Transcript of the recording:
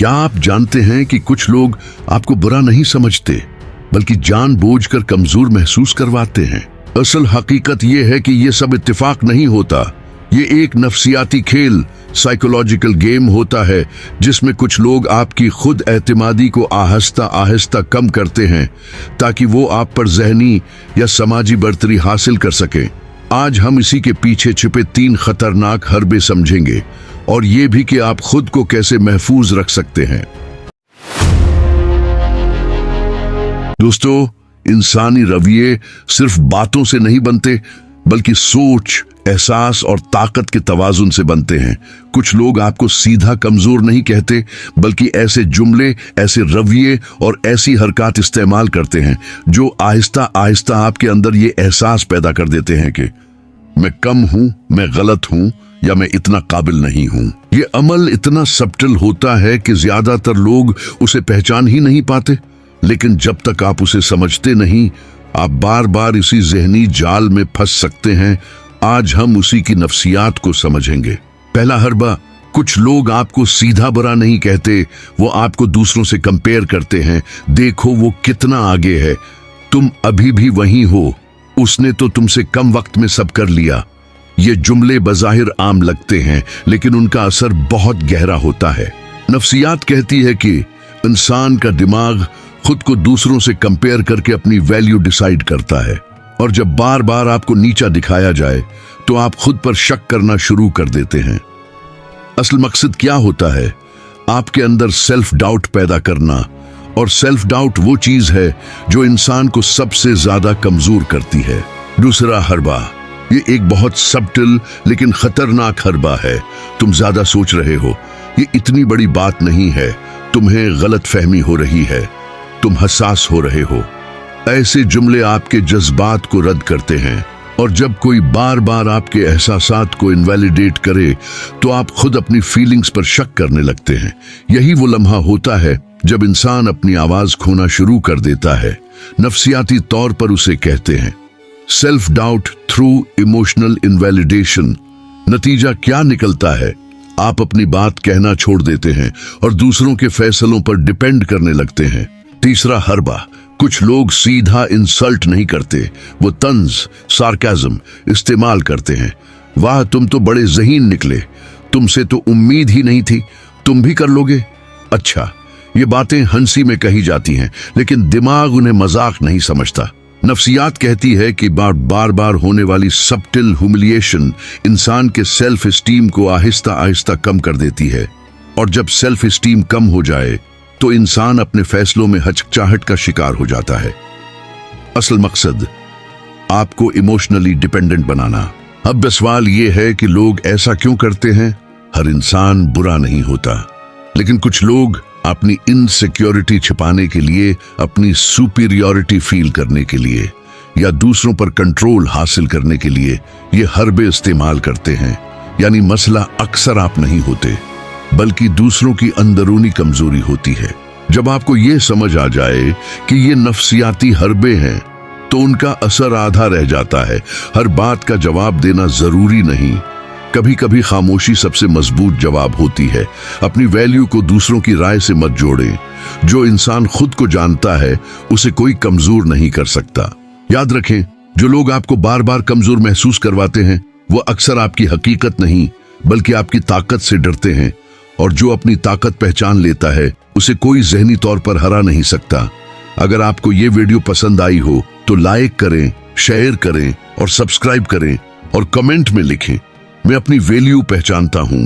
क्या आप जानते हैं कि कुछ लोग आपको बुरा नहीं समझते बल्कि जानबूझकर कमजोर महसूस करवाते हैं। असल हकीकत ये है कि ये सब इत्तेफाक नहीं होता। ये एक नफ्सियाती खेल, साइकोलॉजिकल गेम होता है जिसमें कुछ लोग आपकी खुद एतमादी को आहिस्ता आहिस्ता कम करते हैं ताकि वो आप पर ज़हनी या समाजी बढ़तरी हासिल कर सकें। आज हम इसी के पीछे छिपे 3 खतरनाक हरबे समझेंगे और ये भी कि आप खुद को कैसे महफूज रख सकते हैं। दोस्तों, इंसानी रवैये सिर्फ बातों से नहीं बनते बल्कि सोच, एहसास और ताकत के तवाजुन से बनते हैं। कुछ लोग आपको सीधा कमजोर नहीं कहते बल्कि ऐसे जुमले, ऐसे रवैये और ऐसी हरकत इस्तेमाल करते हैं जो आहिस्ता आहिस्ता आपके अंदर ये एहसास पैदा कर देते हैं कि मैं कम हूं, मैं गलत हूं या मैं इतना काबिल नहीं हूं। ये अमल इतना सब्टल होता है कि ज्यादातर लोग उसे पहचान ही नहीं पाते, लेकिन जब तक आप उसे समझते नहीं, आप बार बार इसी ज़हनी जाल में फंस सकते हैं। आज हम उसी की नफ्सियात को समझेंगे। पहला हरबा, कुछ लोग आपको सीधा बुरा नहीं कहते, वो आपको दूसरों से कंपेयर करते हैं। देखो वो कितना आगे है, तुम अभी भी वहीं हो, उसने तो तुमसे कम वक्त में सब कर लिया। ये जुमले बज़ाहिर आम लगते हैं लेकिन उनका असर बहुत गहरा होता है। नफ्सियात कहती है कि इंसान का दिमाग खुद को दूसरों से कंपेयर करके अपनी वैल्यू डिसाइड करता है, और जब बार बार आपको नीचा दिखाया जाए तो आप खुद पर शक करना शुरू कर देते हैं। असल मकसद क्या होता है? आपके अंदर सेल्फ डाउट पैदा करना, और सेल्फ डाउट वो चीज है जो इंसान को सबसे ज्यादा कमजोर करती है। दूसरा हरबा, ये एक बहुत सब्टल लेकिन खतरनाक हरबा है। तुम ज्यादा सोच रहे हो, ये इतनी बड़ी बात नहीं है, तुम्हें गलत फहमी हो रही है, तुम हसास हो रहे हो। ऐसे जुमले आपके जज्बात को रद्द करते हैं, और जब कोई बार बार आपके एहसासात को इनवैलिडेट करे तो आप खुद अपनी फीलिंग्स पर शक करने लगते हैं। यही वो लम्हा होता है जब इंसान अपनी आवाज खोना शुरू कर देता है। नफ्सियाती तौर पर उसे कहते हैं self doubt through emotional invalidation. नतीजा क्या निकलता है? आप अपनी बात कहना छोड़ देते हैं और दूसरों के फैसलों पर डिपेंड करने लगते हैं। तीसरा हरबा, कुछ लोग सीधा इंसल्ट नहीं करते, वो तंज, सार्काज़म इस्तेमाल करते हैं। वाह, तुम तो बड़े ज़हीन निकले, तुमसे तो उम्मीद ही नहीं थी, तुम भी कर लोगे। अच्छा, ये बातें हंसी में कही जाती हैं लेकिन दिमाग उन्हें मजाक नहीं समझता। नफ्सियात कहती है कि बार बार होने वाली सब्टिल ह्यूमिलिएशन इंसान के सेल्फ एस्टीम को आहिस्ता आहिस्ता कम कर देती है, और जब सेल्फ एस्टीम कम हो जाए तो इंसान अपने फैसलों में हचकचाहट का शिकार हो जाता है। असल मकसद आपको इमोशनली डिपेंडेंट बनाना। अब सवाल ये है कि लोग ऐसा क्यों करते हैं? हर इंसान बुरा नहीं होता, लेकिन कुछ लोग अपनी इनसिक्योरिटी छिपाने के लिए, अपनी सुपीरियरिटी फील करने के लिए या दूसरों पर कंट्रोल हासिल करने के लिए ये हरबे इस्तेमाल करते हैं। यानी मसला अक्सर आप नहीं होते बल्कि दूसरों की अंदरूनी कमजोरी होती है। जब आपको ये समझ आ जाए कि ये नफ्सियाती हरबे हैं तो उनका असर आधा रह जाता है। हर बात का जवाब देना जरूरी नहीं, कभी कभी खामोशी सबसे मजबूत जवाब होती है। अपनी वैल्यू को दूसरों की राय से मत जोड़ें। जो इंसान खुद को जानता है उसे कोई कमजोर नहीं कर सकता। याद रखें, जो लोग आपको बार बार कमजोर महसूस करवाते हैं वो अक्सर आपकी हकीकत नहीं बल्कि आपकी ताकत से डरते हैं, और जो अपनी ताकत पहचान लेता है उसे कोई ज़हनी तौर पर हरा नहीं सकता। अगर आपको ये वीडियो पसंद आई हो तो लाइक करें, शेयर करें और सब्सक्राइब करें, और कमेंट में लिखें मैं अपनी वैल्यू पहचानता हूं।